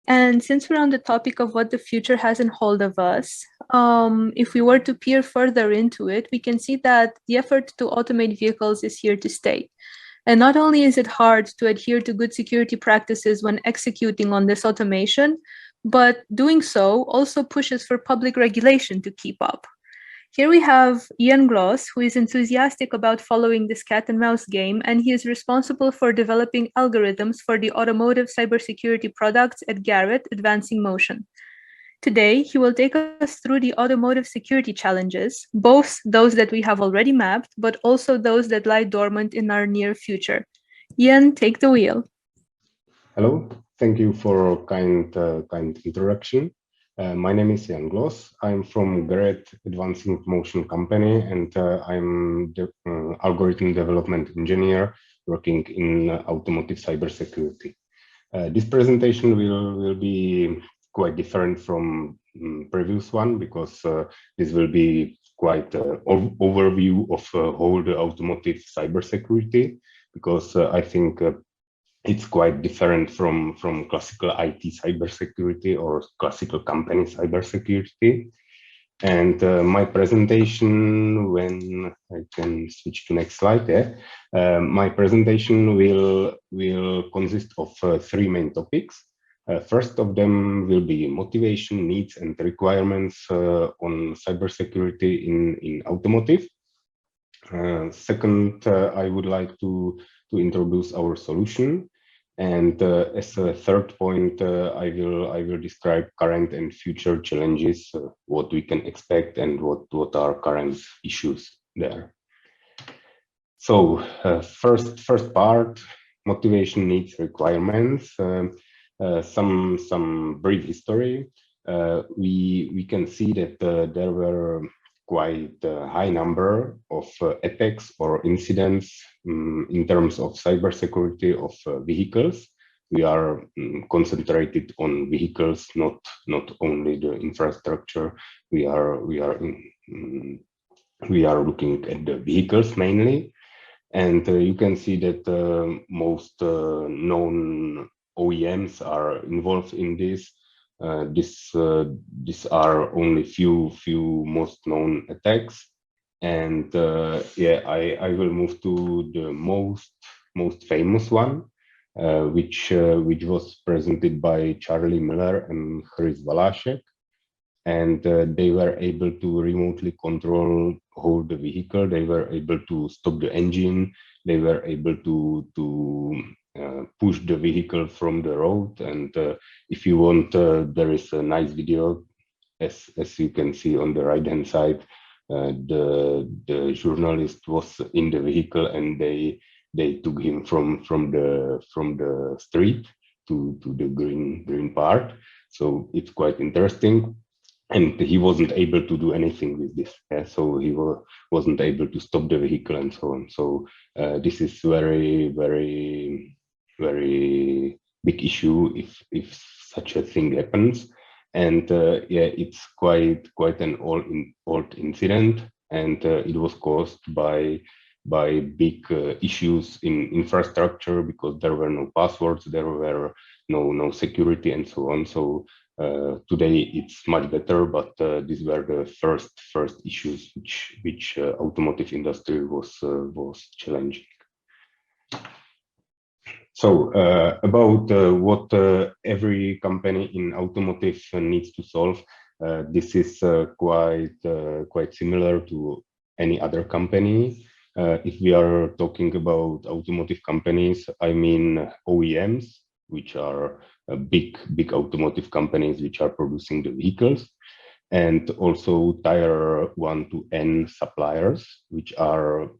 And since we're on the topic of what the future has in hold of us, if we were to peer further into it, we can see that the effort to automate vehicles is here to stay. And not only is it hard to adhere to good security practices when executing on this automation, but doing so also pushes for public regulation to keep up. Here we have Ian Gloss, who is enthusiastic about following this cat and mouse game, and he is responsible for developing algorithms for the automotive cybersecurity products at Garrett Advancing Motion. Today, he will take us through the automotive security challenges, both those that we have already mapped, but also those that lie dormant in our near future. Ian, take the wheel. Hello, thank you for kind introduction. My name is Jan Gloss. I'm from Garrett Advancing Motion company, and I'm the algorithm development engineer working in automotive cybersecurity. This presentation will be quite different from previous one because this will be quite an overview of whole the automotive cybersecurity, because I think it's quite different from classical IT cybersecurity or classical company cybersecurity. And my presentation, when I can switch to next slide there, my presentation will consist of three main topics. First of them will be motivation, needs, and requirements on cybersecurity in automotive. Second, I would like to introduce our solution, and as a third point, I will describe current and future challenges, what we can expect, and what are current issues there. So first part, motivation, needs, requirements. Some brief history. We can see that there were quite a high number of attacks or incidents in terms of cybersecurity of vehicles. We are concentrated on vehicles, not only the infrastructure. We are looking at the vehicles mainly, and you can see that most known OEMs are involved in this. These are only few most known attacks, and yeah, I will move to the most famous one, which was presented by Charlie Miller and Chris Valášek, and they were able to remotely control whole the vehicle. They were able to stop the engine. They were able to push the vehicle from the road, and if you want, there is a nice video, as you can see on the right hand side. The journalist was in the vehicle, and they took him from the street to the green part. So it's quite interesting, and he wasn't able to do anything with this. So he wasn't able to stop the vehicle and so on. So this is very big issue if such a thing happens, and yeah, it's quite an old incident, and it was caused by big issues in infrastructure, because there were no passwords, there were no security, and so on. So today it's much better, but these were the first issues which automotive industry was challenging. So about what every company in automotive needs to solve, this is quite similar to any other company. If we are talking about automotive companies, I mean OEMs, which are big automotive companies which are producing the vehicles, and also tier 1 to N suppliers, which are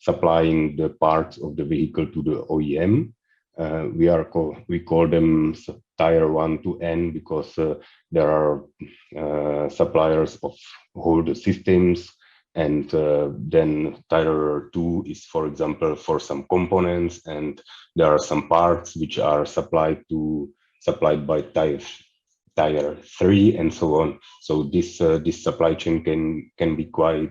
supplying the parts of the vehicle to the OEM. We call them tier 1 to N because there are suppliers of whole the systems, and then tier 2 is, for example, for some components, and there are some parts which are supplied by tier 3, and so on. So this supply chain can be quite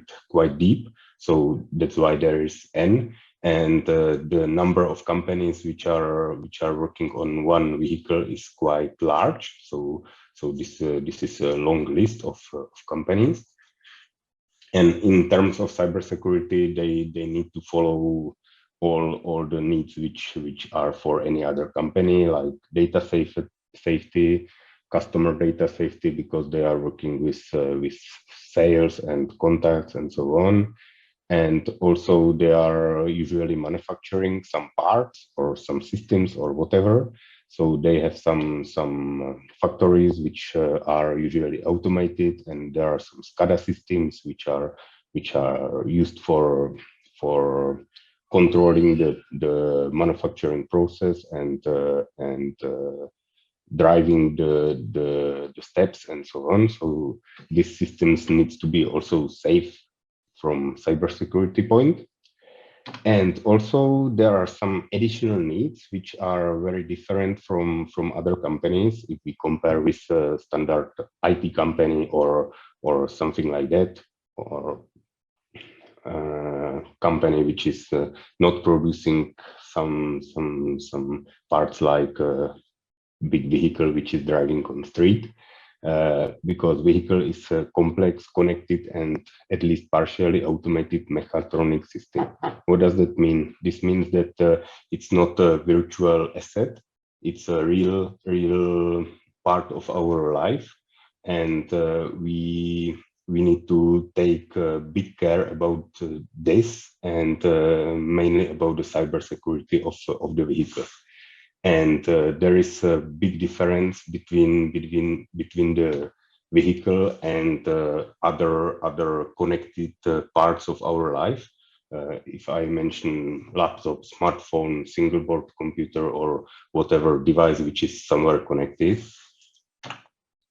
deep. So that's why there is N. and the number of companies which are working on one vehicle is quite large. So this is a long list of companies. And in terms of cybersecurity, they need to follow all the needs which are for any other company, like data safety, customer data safety, because they are working with sales and contacts and so on. And also they are usually manufacturing some parts or some systems or whatever. So they have some factories which are usually automated, and there are some SCADA systems which are used for controlling the manufacturing process and driving the steps and so on. So these systems needs to be also safe from cybersecurity point. And also there are some additional needs which are very different from other companies if we compare with a standard IT company or something like that, or company which is not producing some parts like a big vehicle which is driving on street. Because vehicle is a complex, connected, and at least partially automated mechatronic system. What does that mean? This means that it's not a virtual asset; it's a real part of our life, and we need to take big care about this, and mainly about the cybersecurity of the vehicle. And there is a big difference between the vehicle and other connected parts of our life. If I mention laptop, smartphone, single board computer, or whatever device which is somewhere connected,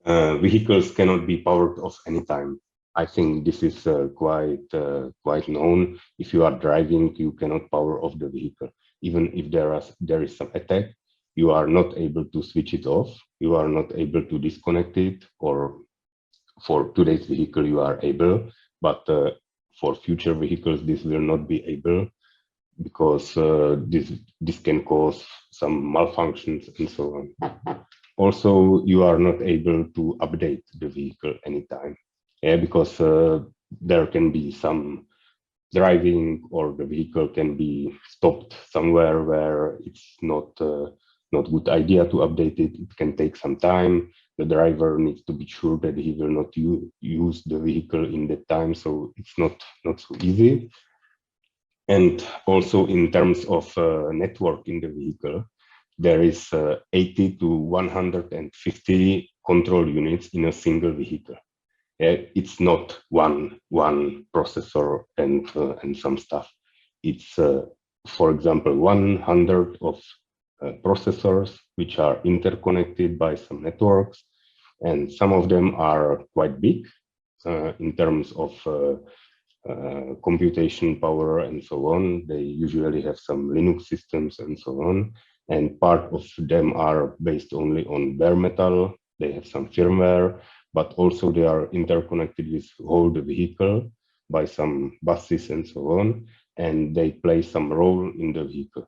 vehicles cannot be powered off anytime. I think this is quite known. If you are driving, you cannot power off the vehicle. Even if there is some attack, you are not able to switch it off. You are not able to disconnect it, or for today's vehicle you are able, but for future vehicles this will not be able, because this can cause some malfunctions and so on. Also, you are not able to update the vehicle anytime, because there can be some driving, or the vehicle can be stopped somewhere where it's not good idea to update it. It can take some time. The driver needs to be sure that he will not use the vehicle in that time, so it's not so easy. And also in terms of network in the vehicle, there is 80 to 150 control units in a single vehicle. It's not one processor and some stuff. It's, for example, 100 of processors which are interconnected by some networks, and some of them are quite big in terms of computation power and so on. They usually have some Linux systems and so on, and part of them are based only on bare metal. They have some firmware, but also they are interconnected with whole the vehicle by some buses and so on, and they play some role in the vehicle.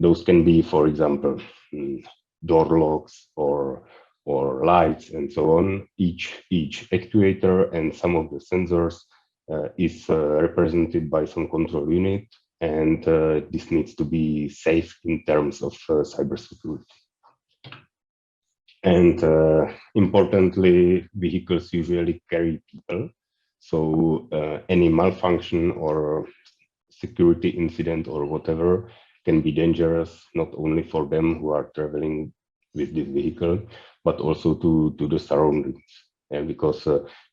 Those can be, for example, door locks or lights and so on. Each actuator and some of the sensors is represented by some control unit, and this needs to be safe in terms of cybersecurity. And importantly, vehicles usually carry people, so any malfunction or security incident or whatever can be dangerous, not only for them who are traveling with this vehicle, but also to the surroundings. And because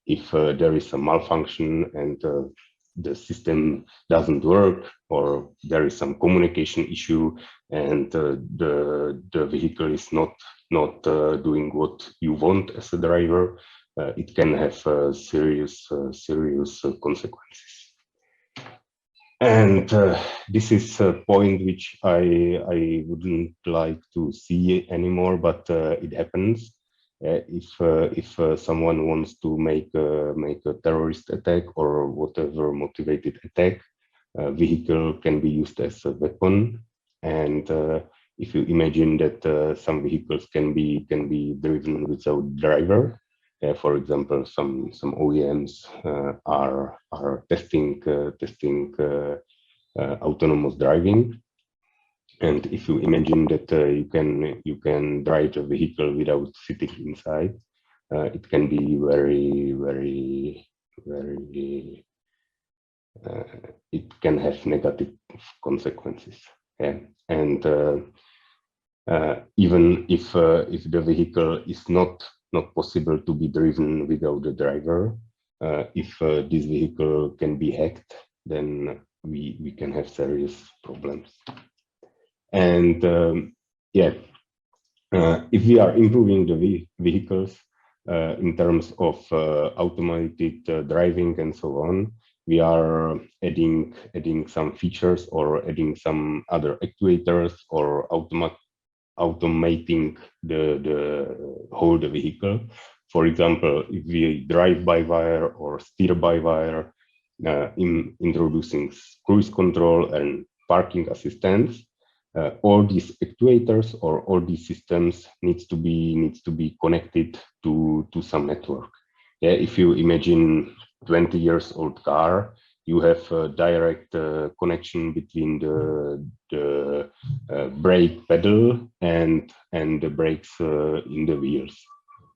if there is a malfunction and the system doesn't work, or there is some communication issue, and the vehicle is not doing what you want as a driver, it can have serious consequences. And this is a point which I wouldn't like to see anymore, but it happens. If someone wants to make a terrorist attack or whatever motivated attack, vehicle can be used as a weapon. And if you imagine that some vehicles can be driven without driver, for example, some OEMs are testing autonomous driving. And if you imagine that you can drive a vehicle without sitting inside, it can be very it can have negative consequences. Yeah. And even if the vehicle is not possible to be driven without the driver, if this vehicle can be hacked, then we can have serious problems. And yeah, if we are improving the vehicles in terms of automated driving and so on, we are adding some features or adding some other actuators or automating the whole vehicle. For example, if we drive by wire or steer by wire, introducing cruise control and parking assistance, all these actuators or all these systems needs to be connected to some network. Yeah, if you imagine 20 years old car, you have a direct connection between the brake pedal and the brakes in the wheels.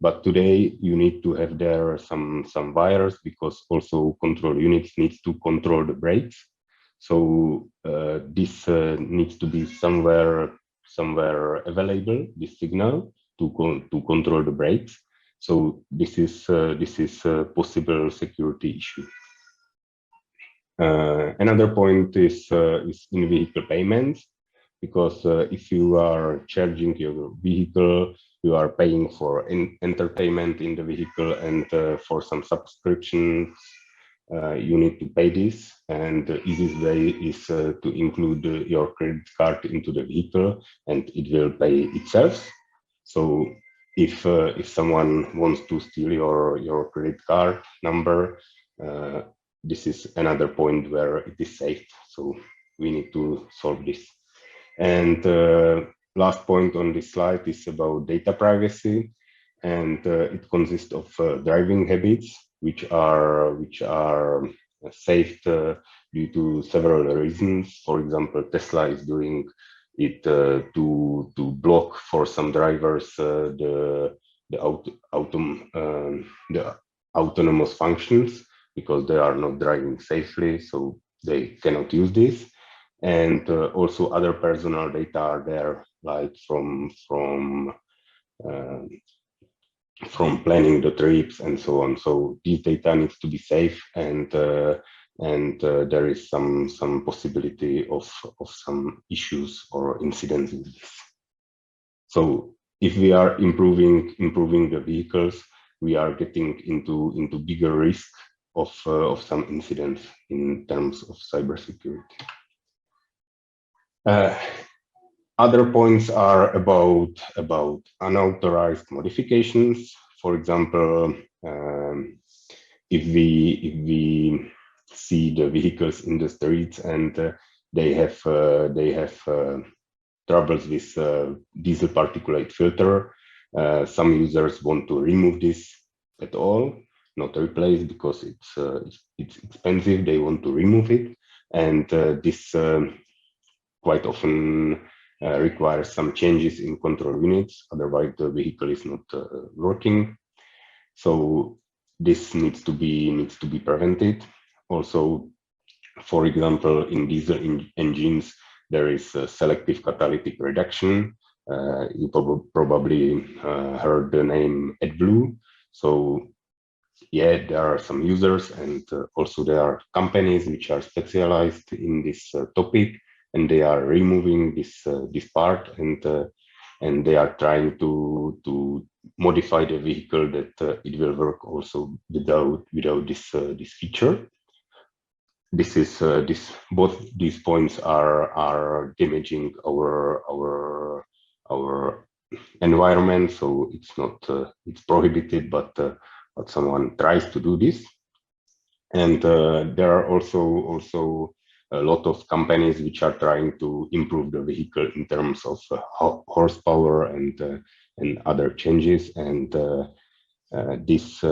But today you need to have there some wires, because also control units needs to control the brakes. So this needs to be somewhere available, this signal to control the brakes. So this is a possible security issue. Another point is in-vehicle payments, because if you are charging your vehicle, you are paying for entertainment in the vehicle, and for some subscriptions you need to pay this. And the easiest way is to include your credit card into the vehicle, and it will pay itself. So if someone wants to steal your credit card number, this is another point where it is safe. So we need to solve this. And last point on this slide is about data privacy, and it consists of driving habits, which are saved due to several reasons. For example, Tesla is doing it to block for some drivers the autonomous functions, because they are not driving safely, so they cannot use this. And also other personal data are there, like from planning the trips and so on. So this data needs to be safe, and there is some possibility of some issues or incidents with this. So if we are improving the vehicles, we are getting into bigger risk of some incidents in terms of cybersecurity. Other points are about unauthorized modifications. For example, if we see the vehicles in the streets and they have troubles with diesel particulate filter, some users want to remove this at all, not replace, because it's expensive. They want to remove it, and this quite often requires some changes in control units, otherwise the vehicle is not working. So this needs to be prevented. Also, for example, in diesel engines, there is a selective catalytic reduction. You probably heard the name AdBlue. So yeah, there are some users, and also there are companies which are specialized in this topic, and they are removing this part, and they are trying to modify the vehicle that it will work also without this feature. Both these points are damaging our environment. So it's not it's prohibited, but someone tries to do this. And there are also a lot of companies which are trying to improve the vehicle in terms of horsepower and other changes, and this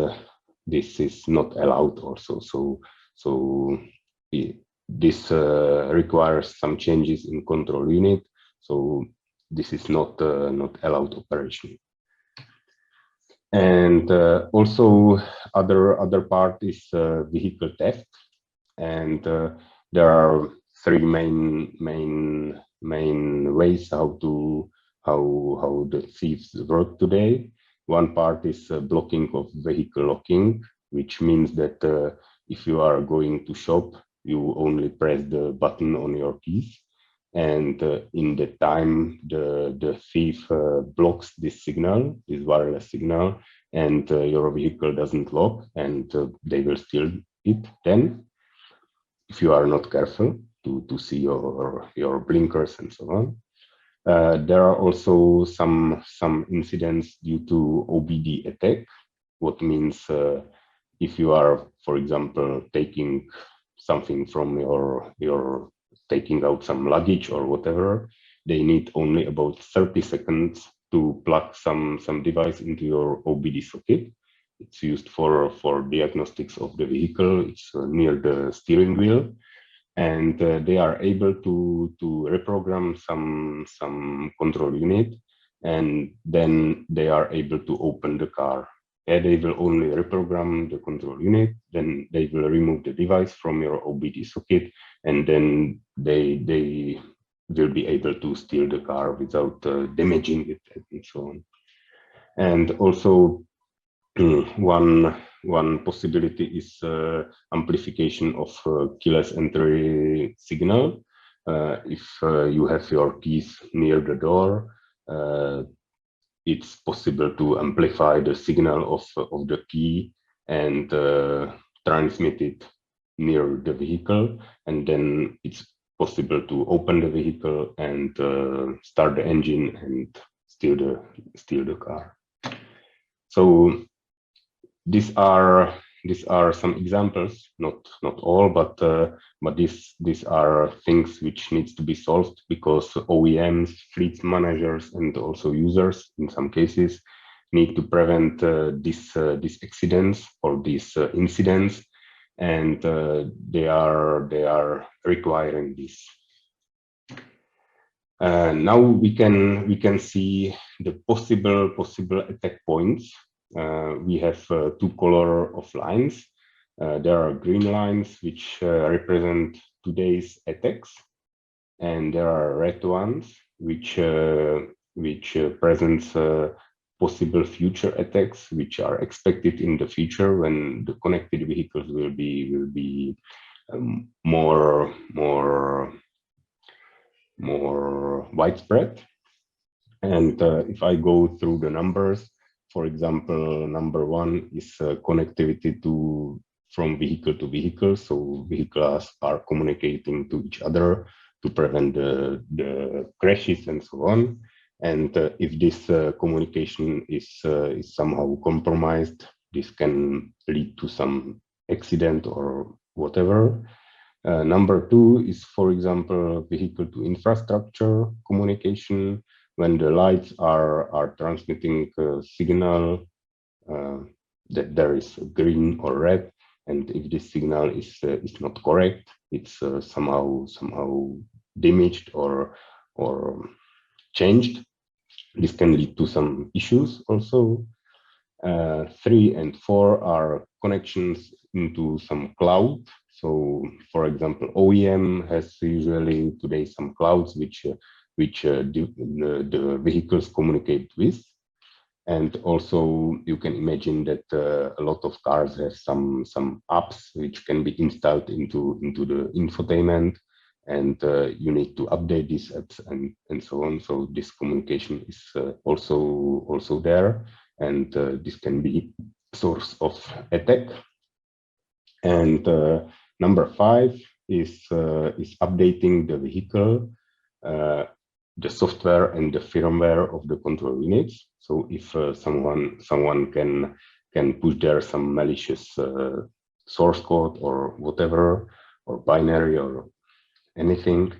is not allowed also. So this requires some changes in control unit. So this is not allowed operation. And also other part is vehicle theft, and there are three main ways how the thieves work today. One part is blocking of vehicle locking, which means that if you are going to shop, you only press the button on your keys, and in the time the thief blocks this signal, this wireless signal, and your vehicle doesn't lock, and they will steal it then, if you are not careful to see your blinkers and so on. There are also some incidents due to OBD attack, what means if you are, for example, taking something from your taking out some luggage or whatever, they need only about 30 seconds to plug some device into your OBD socket. It's used for diagnostics of the vehicle. It's near the steering wheel, and they are able to reprogram some control unit, and then they are able to open the car. And they will only reprogram the control unit, then they will remove the device from your OBD socket, and then they will be able to steal the car without damaging it and so on. And also one possibility is amplification of keyless entry signal. If you have your keys near the door, it's possible to amplify the signal of the key and transmit it near the vehicle, and then it's possible to open the vehicle and start the engine and steal the car. So these are some examples, not all, but these are things which needs to be solved, because OEMs, fleet managers, and also users in some cases need to prevent these accidents or these incidents, and they are requiring this. Now we can see the possible attack points. We have two color of lines. There are green lines which represent today's attacks, and there are red ones which presents possible future attacks which are expected in the future when the connected vehicles will be more widespread. And if I go through the numbers, for example, number one is connectivity from vehicle to vehicle. So vehicles are communicating to each other to prevent the crashes and so on. And if this communication is somehow compromised, this can lead to some accident or whatever. Number two is, for example, vehicle to infrastructure communication. When the lights are transmitting a signal that there is green or red, and if this signal is not correct, it's somehow damaged or changed. This can lead to some issues also. 3 and 4 are connections into some cloud. So, for example, OEM has usually today some clouds which the vehicles communicate with. And also you can imagine that a lot of cars have some apps which can be installed into the infotainment, and you need to update these apps and so on. So this communication is also there, and this can be source of attack. And number 5 is updating the vehicle, the software and the firmware of the control units. So if someone can push there some malicious source code or whatever, or binary or anything.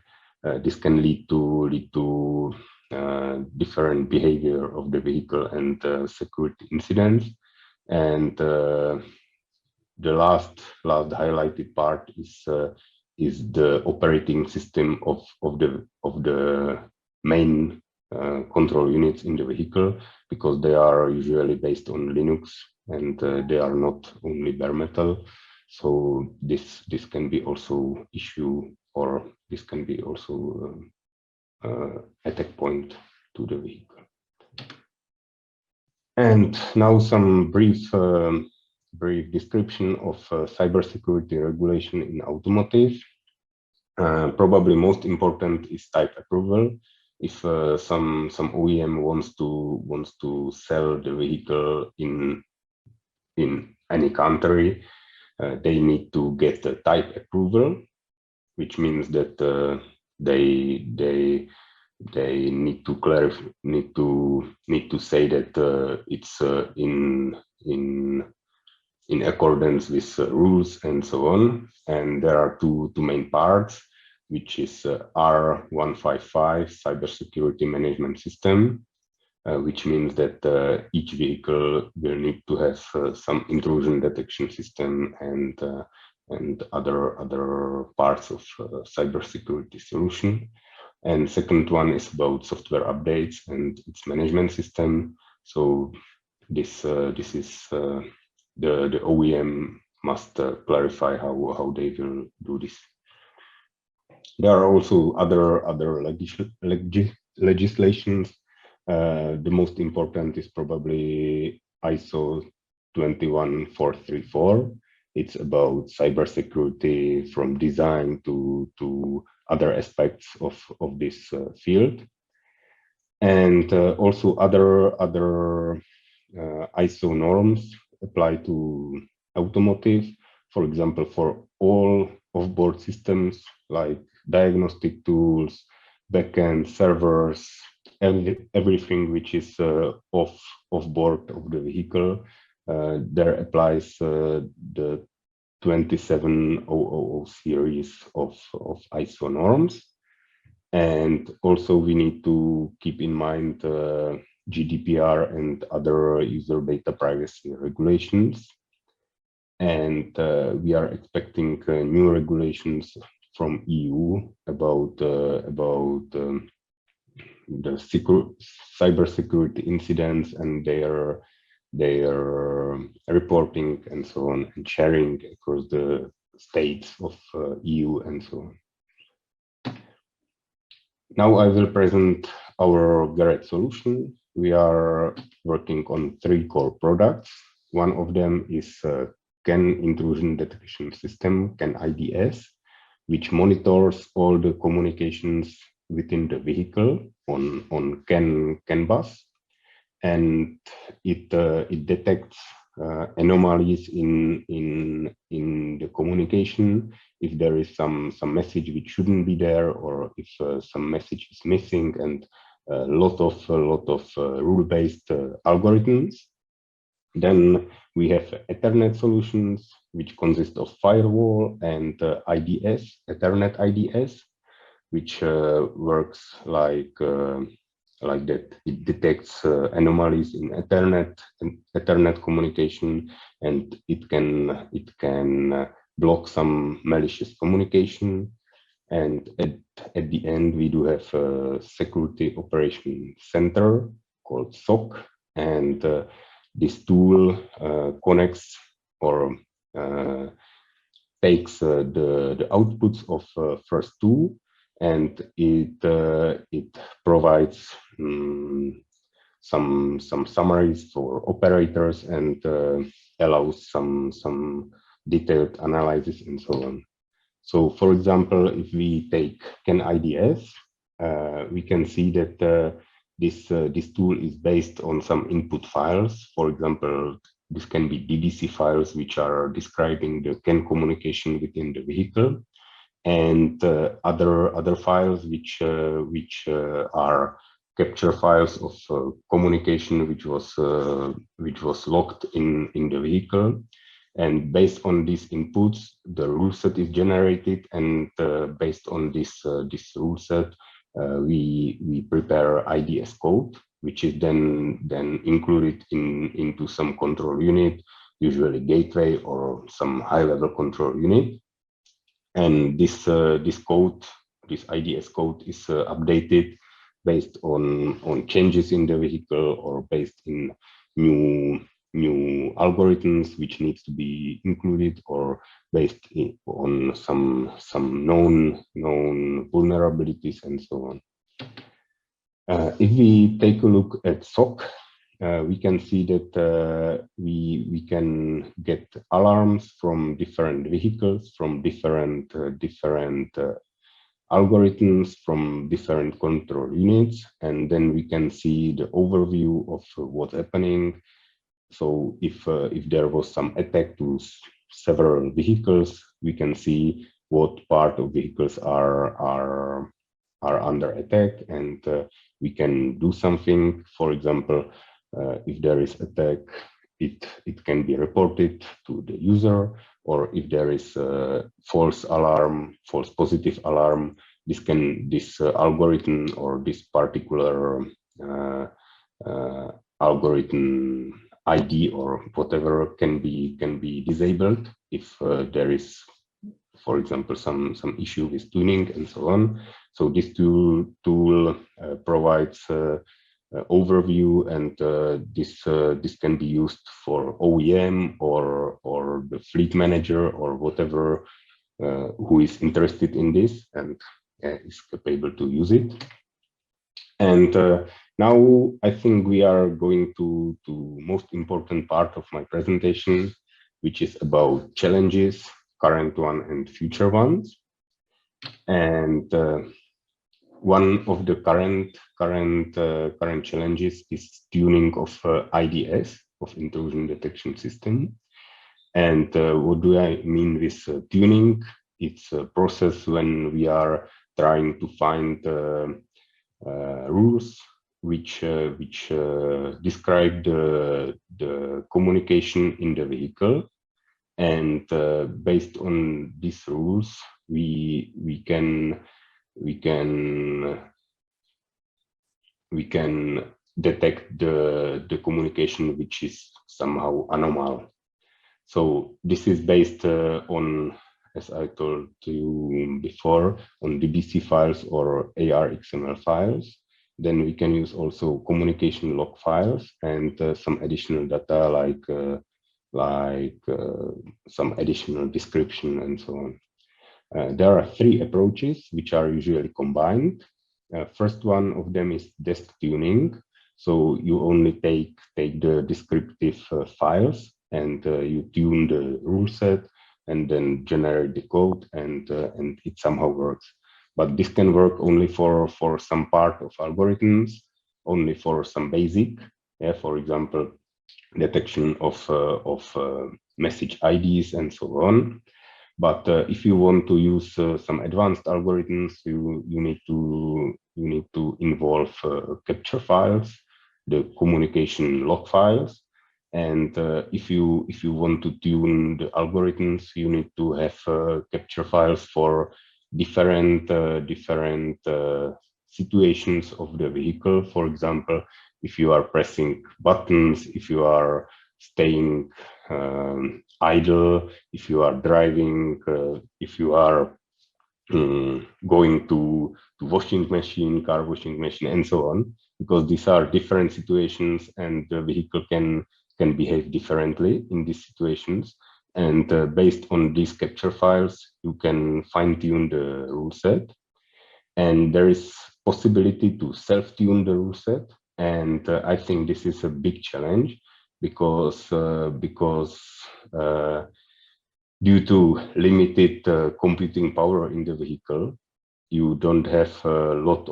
This can lead to different behavior of the vehicle and security incidents. And the last highlighted part is the operating system of the main control units in the vehicle, because they are usually based on Linux, and they are not only bare metal. So this can be also issue, or this can be also attack point to the vehicle. And now some brief description of cybersecurity regulation in automotive. Probably most important is type approval. If some OEM wants to sell the vehicle in any country, they need to get a type approval, which means that they need to clarify, need to say that it's in accordance with rules and so on. And there are two main parts, which is R155 cybersecurity management system, which means that each vehicle will need to have some intrusion detection system and other parts of cybersecurity solution. And second one is about software updates and its management system. So this is the OEM must clarify how they will do this. There are also other legislations. The most important is probably ISO 21434. It's about cybersecurity from design to other aspects of this field, and also other ISO norms apply to automotive. For example, for all off-board systems like diagnostic tools, backend servers, everything which is off board of the vehicle, there applies the 27000 series of ISO norms. And also we need to keep in mind GDPR and other user data privacy regulations. And we are expecting new regulations from EU about the cybersecurity incidents and their reporting and so on, and sharing across the states of EU and so on. Now I will present our Garrett solution. We are working on 3 core products. One of them is CAN intrusion detection system, CAN IDS, which monitors all the communications within the vehicle on CAN bus, and it detects anomalies in the communication. If there is some message which shouldn't be there, or if some message is missing, and a lot of rule-based algorithms. Then we have Ethernet solutions, which consist of firewall and IDS, Ethernet IDS, which works like that. It detects anomalies in Ethernet communication, and it can block some malicious communication. And at the end, we do have a security operation center called SOC, and this tool connects or takes the outputs of first two, and it provides some summaries for operators and allows some detailed analysis and so on. So, for example, if we take CAN IDS, we can see that this tool is based on some input files. For example, this can be DDC files which are describing the CAN communication within the vehicle, and other files which are capture files of communication which was logged in the vehicle. And based on these inputs, the rule set is generated, and based on this rule set, we prepare IDS code, which is then included into some control unit, usually gateway or some high-level control unit. And this code, this IDS code, is updated based on changes in the vehicle or based in new algorithms which needs to be included, or based on some known vulnerabilities and so on. If we take a look at SOC, we can see that we can get alarms from different vehicles, from different algorithms, from different control units, and then we can see the overview of what's happening. So if there was some attack to several vehicles, we can see what part of vehicles are under attack, and we can do something. For example, if there is attack, it can be reported to the user, or if there is a false alarm, false positive alarm, this algorithm or this particular algorithm ID or whatever can be disabled if there is, for example, some issue with tuning and so on. So this tool provides overview, and this can be used for OEM or the fleet manager or whatever who is interested in this and is capable to use it. And now I think we are going to most important part of my presentation, which is about challenges, current one and future ones. And one of the current challenges is tuning of IDS, of intrusion detection system. And what do I mean with tuning? It's a process when we are trying to find rules which describe the communication in the vehicle, and based on these rules, we can detect the communication which is somehow anomal. So this is based on, as I told you before, on DBC files or AR/XML files. Then we can use also communication log files and some additional data like some additional description and so on. There are three approaches which are usually combined. First one of them is desk tuning. So you only take the descriptive files and you tune the rule set and then generate the code, and it somehow works. But this can work only for some part of algorithms, only for some basic, for example, detection of message IDs and so on. But if you want to use some advanced algorithms, you need to involve capture files, the communication log files, and if you want to tune the algorithms, you need to have capture files for different situations of the vehicle. For example, if you are pressing buttons, if you are staying idle, if you are driving, if you are going to washing machine, car washing machine, and so on, because these are different situations, and the vehicle can behave differently in these situations. And based on these capture files, you can fine-tune the rule set. And there is possibility to self-tune the rule set. And I think this is a big challenge because due to limited computing power in the vehicle, you don't have a lot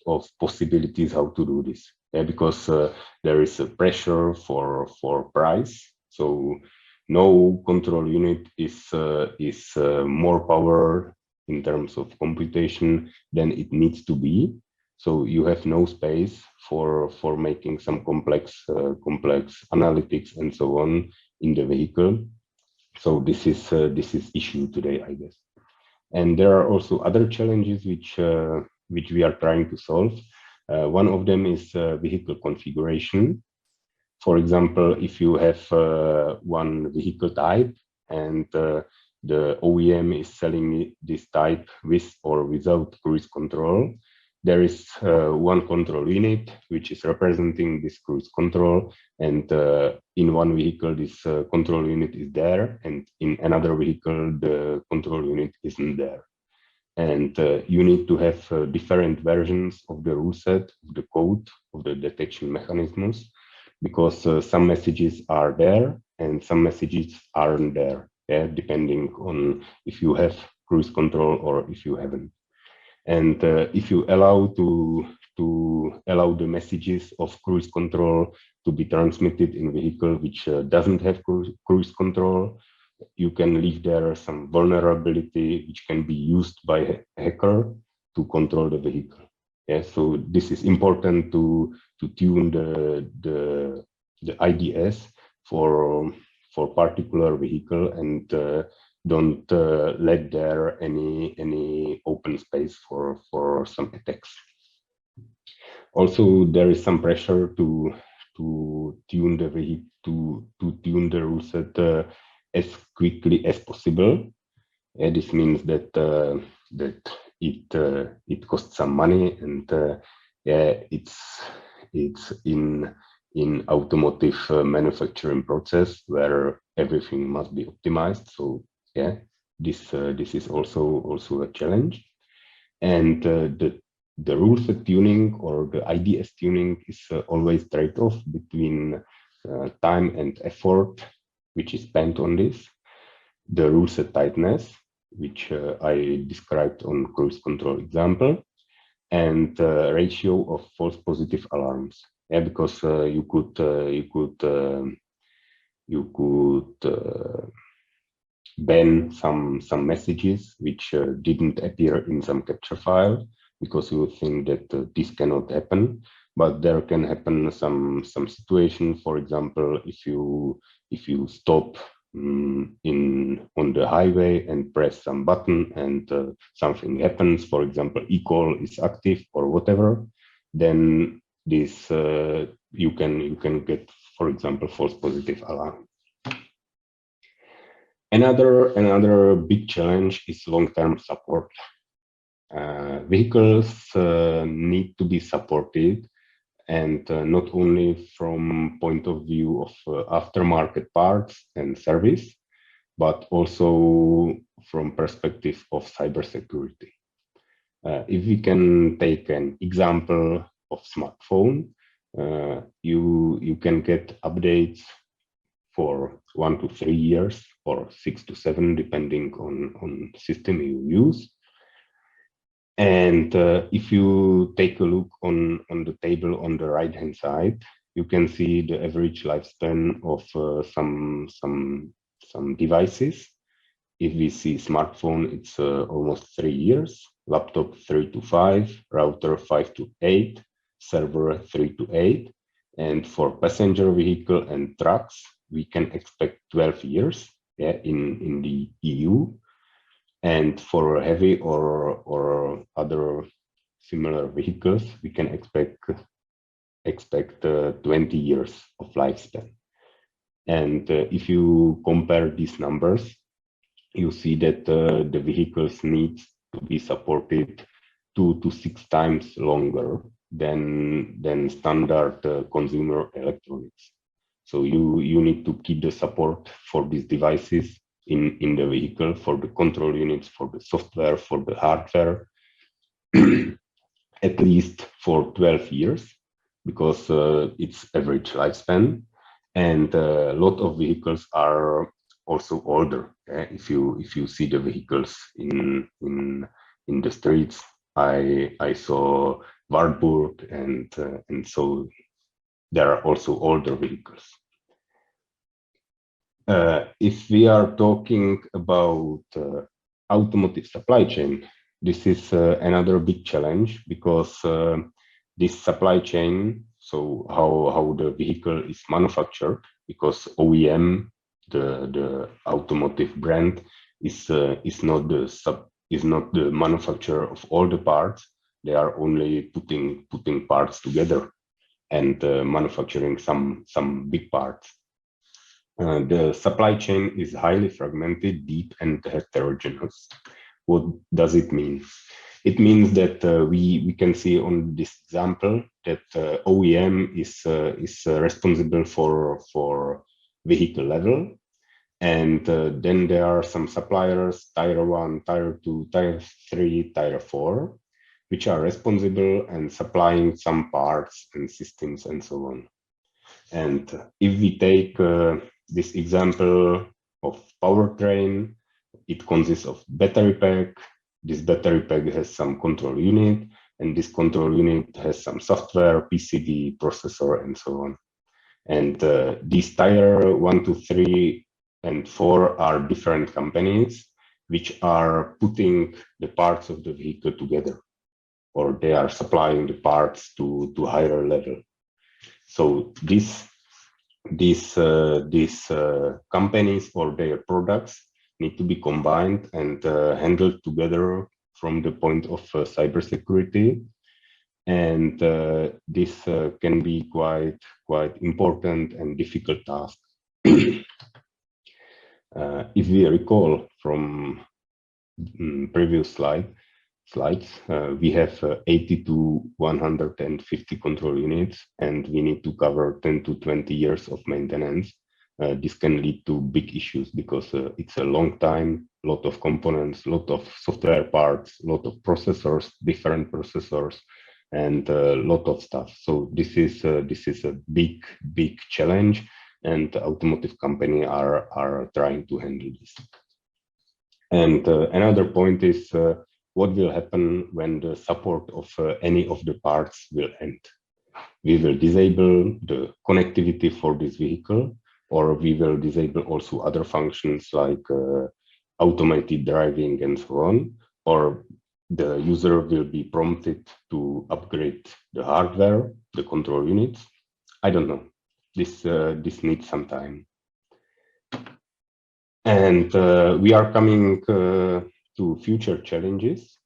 of possibilities how to do this. Because there is a pressure for price. So no control unit is more power in terms of computation than it needs to be. So you have no space for making some complex analytics and so on in the vehicle. So this is issue today, I guess. And there are also other challenges which we are trying to solve. One of them is vehicle configuration. For example, if you have one vehicle type and the OEM is selling this type with or without cruise control, there is one control unit which is representing this cruise control, and in one vehicle this control unit is there, and in another vehicle the control unit isn't there. And you need to have different versions of the rule set, of the code, of the detection mechanisms, because some messages are there and some messages aren't there, yeah, depending on if you have cruise control or if you haven't. And if you allow allow the messages of cruise control to be transmitted in vehicle which doesn't have cruise control, you can leave there some vulnerability which can be used by a hacker to control the vehicle. Yeah, so this is important to tune the IDS for particular vehicle, and don't let there any open space for some attacks. Also, there is some pressure to tune the vehicle to tune the rule set as quickly as possible. This means that it costs some money, and it's in automotive manufacturing process where everything must be optimized. So yeah, this is also a challenge. And the rule set tuning or the IDS tuning is always trade-off between time and effort which is spent on this, the rule set tightness, which I described on cruise control example, and ratio of false positive alarms. Yeah, because you could ban some messages which didn't appear in some capture file, because you think that this cannot happen, but there can happen some situation. For example, if you stop on the highway and press some button and something happens, for example, e-call is active or whatever, then this you can get, for example, false positive alarm. Another big challenge is long-term support. Vehicles need to be supported, and not only from point of view of aftermarket parts and service, but also from perspective of cybersecurity. If we can take an example of smartphone, you can get updates for 1 to 3 years or 6 to 7, depending on system you use. And if you take a look on the table on the right hand side, you can see the average lifespan of some devices. If we see smartphone, it's almost 3 years, laptop 3 to 5, router 5 to 8, server 3 to 8, and for passenger vehicle and trucks, we can expect 12 years, yeah, in the EU. And for heavy or other similar vehicles, we can expect 20 years of lifespan. And if you compare these numbers, you see that the vehicles need to be supported 2 to 6 times longer than standard consumer electronics. So you need to keep the support for these devices in the vehicle, for the control units, for the software, for the hardware, at least for 12 years, because it's average lifespan. And a lot of vehicles are also older. If you see the vehicles in the streets, I saw Wartburg, and so there are also older vehicles. If we are talking about automotive supply chain, this is another big challenge, because this supply chain, so how the vehicle is manufactured, because OEM the automotive brand is not the manufacturer of all the parts. They are only putting parts together and manufacturing some big parts. The supply chain is highly fragmented, deep, and heterogeneous. What does it mean? It means that we can see on this example that OEM is responsible for vehicle level, and then there are some suppliers, Tier 1, Tier 2, Tier 3, Tier 4, which are responsible and supplying some parts and systems and so on. And if we take this example of powertrain, it consists of battery pack. This battery pack has some control unit, and this control unit has some software, PCB, processor, and so on. And these Tier 1, 2, 3, and 4 are different companies which are putting the parts of the vehicle together, or they are supplying the parts to higher level. So these companies or their products need to be combined and handled together from the point of cybersecurity. And this can be quite important and difficult task. If we recall from previous slides, we have 80 to 150 control units, and we need to cover 10 to 20 years of maintenance. This can lead to big issues because it's a long time, lot of components, lot of software parts, lot of processors, different processors, and a lot of stuff. So this is a big challenge, and automotive company are trying to handle this. And another point is what will happen when the support of any of the parts will end. We will disable the connectivity for this vehicle, or we will disable also other functions like automated driving and so on, or the user will be prompted to upgrade the hardware, the control units. I don't know. This needs some time. And we are coming to future challenges,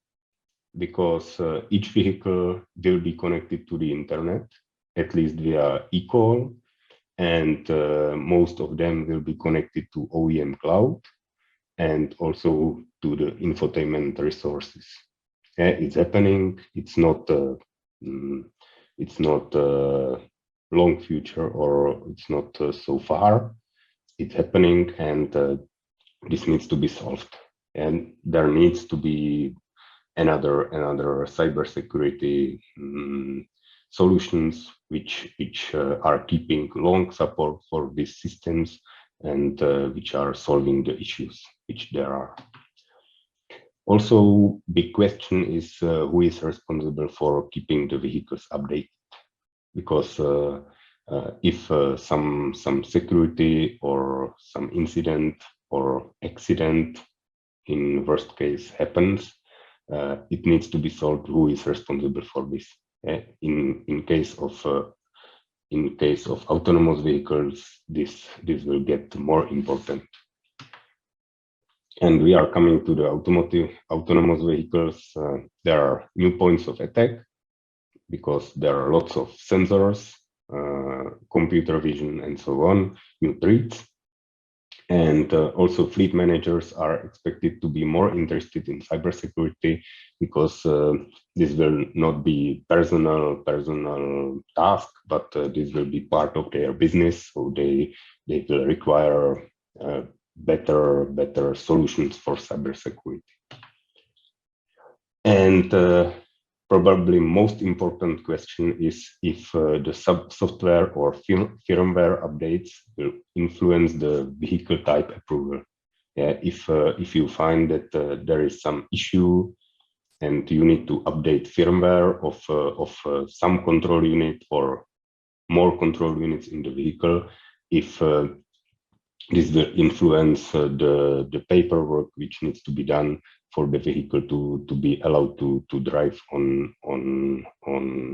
because each vehicle will be connected to the internet, at least via eCall, and most of them will be connected to OEM cloud and also to the infotainment resources. It's happening. It's not long future, or it's not so far. It's happening, and this needs to be solved. And there needs to be another cybersecurity solutions which are keeping long support for these systems, and which are solving the issues which there are. Also, big question is who is responsible for keeping the vehicles updated, because if some security or some incident or accident in worst case happens, it needs to be solved who is responsible for this. In case of autonomous vehicles, this will get more important. And we are coming to the autonomous vehicles. There are new points of attack, because there are lots of sensors, computer vision, and so on, new threats. And also fleet managers are expected to be more interested in cybersecurity, because this will not be personal task, but this will be part of their business. So they will require better solutions for cybersecurity. And probably most important question is if the software or firmware updates will influence the vehicle type approval. If you find that there is some issue and you need to update firmware of some control unit or more control units in the vehicle, if this will influence the paperwork which needs to be done for the vehicle to be allowed to drive on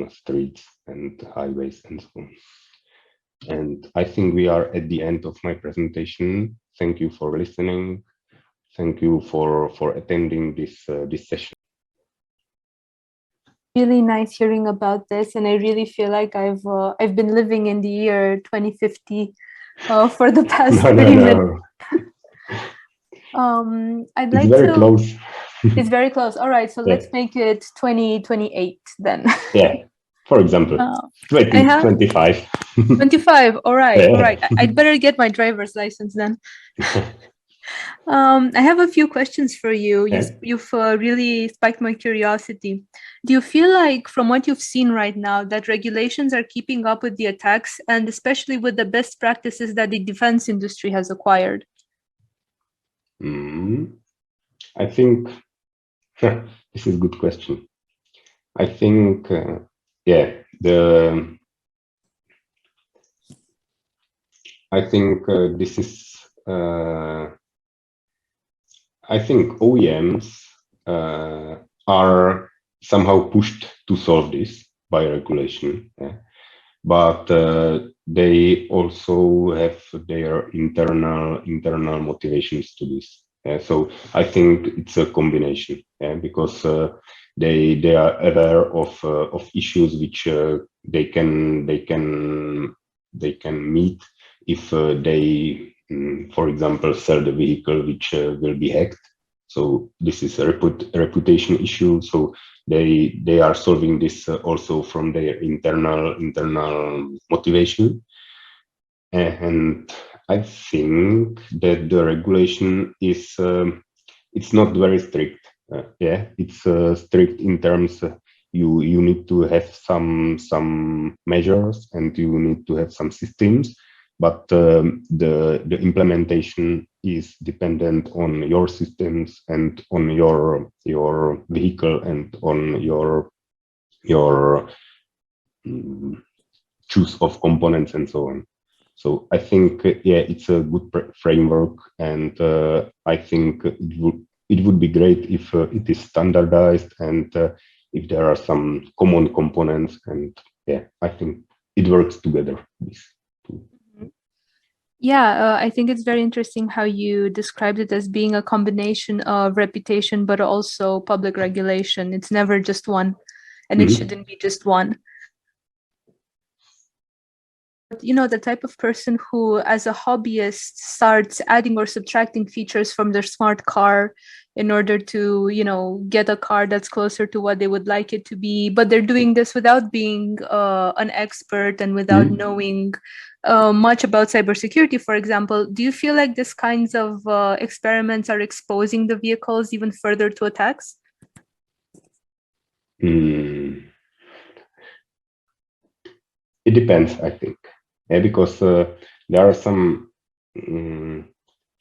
streets and highways and so on. And I think we are at the end of my presentation. thank you for listening. Thank you for attending this this session. Really nice hearing about this, and I really feel like I've been living in the year 2050 for the past 30 minutes. I'd like it's very close. It's very close. All right, so let's make it 2028 then. Yeah, for example, 2025. 25. All right, all right. I'd better get my driver's license then. I have a few questions for you. You've really spiked my curiosity. Do you feel like, from what you've seen right now, that regulations are keeping up with the attacks, and especially with the best practices that the defense industry has acquired? I think this is a good question. I think, yeah, I think this is. I think OEMs are somehow pushed to solve this by regulation, but they also have their internal motivations to this. So I think it's a combination, because they are aware of issues which they can meet if they, for example, sell the vehicle which will be hacked. So this is a reputation issue. So they are solving this also from their internal motivation. And I think that the regulation is it's not very strict. Yeah, it's strict in terms you need to have some measures and you need to have some systems, but the implementation is dependent on your systems and on your vehicle and on your choose of components and so on. So I think, yeah, it's a good framework, and I think it would be great if it is standardized and if there are some common components, and yeah, I think it works together. Yeah, I think it's very interesting how you described it as being a combination of reputation, but also public regulation. It's never just one, and it shouldn't be just one. You know, the type of person who, as a hobbyist, starts adding or subtracting features from their smart car in order to, you know, get a car that's closer to what they would like it to be. But they're doing this without being an expert and without knowing much about cybersecurity, for example. Do you feel like these kinds of experiments are exposing the vehicles even further to attacks? It depends, I think. Yeah, because there are some,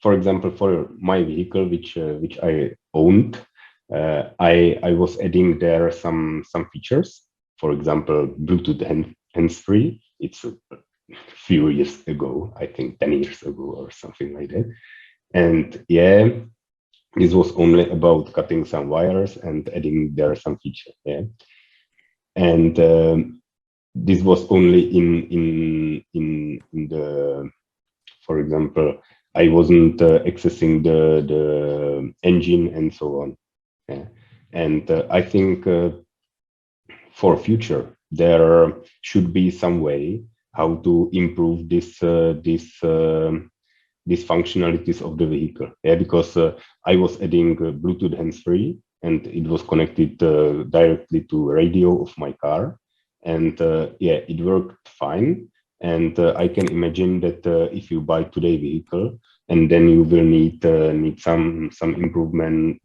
for example, for my vehicle, which I owned, I was adding there some features. For example, Bluetooth hands-free. It's a few years ago, I think 10 years ago or something like that. And yeah, this was only about cutting some wires and adding there some features. Yeah, and this was only in the, for example, I wasn't accessing the engine and so on. Yeah. And I think for future there should be some way how to improve this these functionalities of the vehicle. Yeah, because I was adding Bluetooth hands-free, and it was connected directly to radio of my car. And yeah, it worked fine. And I can imagine that if you buy today vehicle, and then you will need some improvement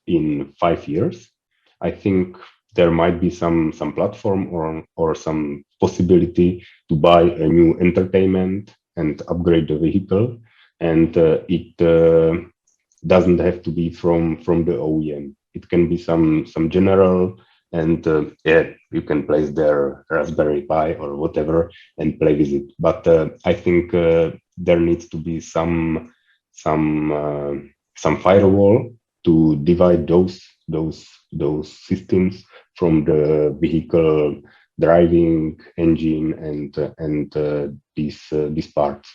in 5 years, I think there might be some platform or some possibility to buy a new entertainment and upgrade the vehicle, and it doesn't have to be from the OEM. It can be some general. And yeah, you can place their Raspberry Pi or whatever and play with it. But I think there needs to be some firewall to divide those systems from the vehicle driving engine and these parts.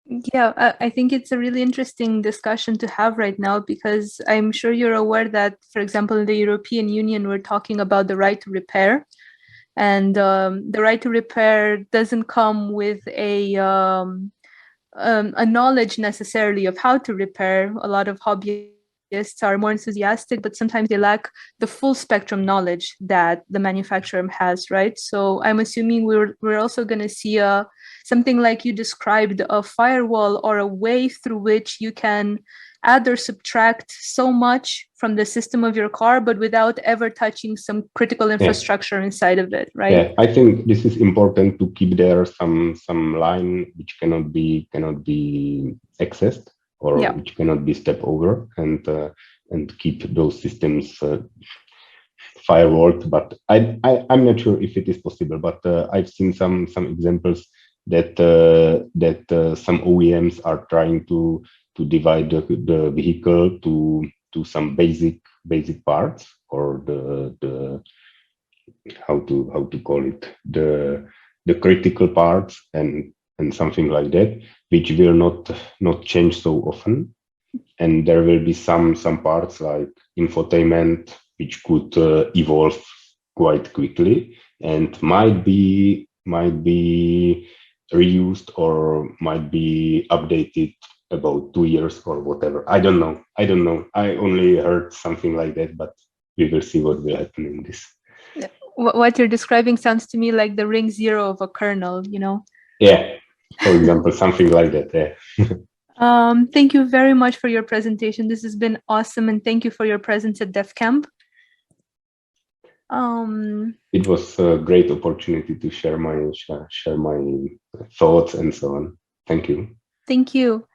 Yeah, I think it's a really interesting discussion to have right now, because I'm sure you're aware that, for example, in the European Union, we're talking about the right to repair. And the right to repair doesn't come with a knowledge necessarily of how to repair. A lot of hobbyists are more enthusiastic, but sometimes they lack the full spectrum knowledge that the manufacturer has, right? So I'm assuming we're also going to see something like you described, a firewall or a way through which you can add or subtract so much from the system of your car, but without ever touching some critical infrastructure inside of it, right? Yeah, I think this is important to keep there some line which cannot be accessed, or which cannot be stepped over, and keep those systems firewalled. But I'm not sure if it is possible. But I've seen some examples that some OEMs are trying to divide the vehicle to some basic parts, or the how to call it, the critical parts, and something like that, which will not change so often. And there will be some parts like infotainment which could evolve quite quickly, and might be reused, or might be updated about 2 years or whatever. I don't know. I only heard something like that, but we will see what will happen in this. What you're describing sounds to me like the ring zero of a kernel, you know? Yeah, for example, something like that. Yeah. Thank you very much for your presentation. This has been awesome, and thank you for your presence at DefCamp. It was a great opportunity to share my thoughts and so on. Thank you. Thank you.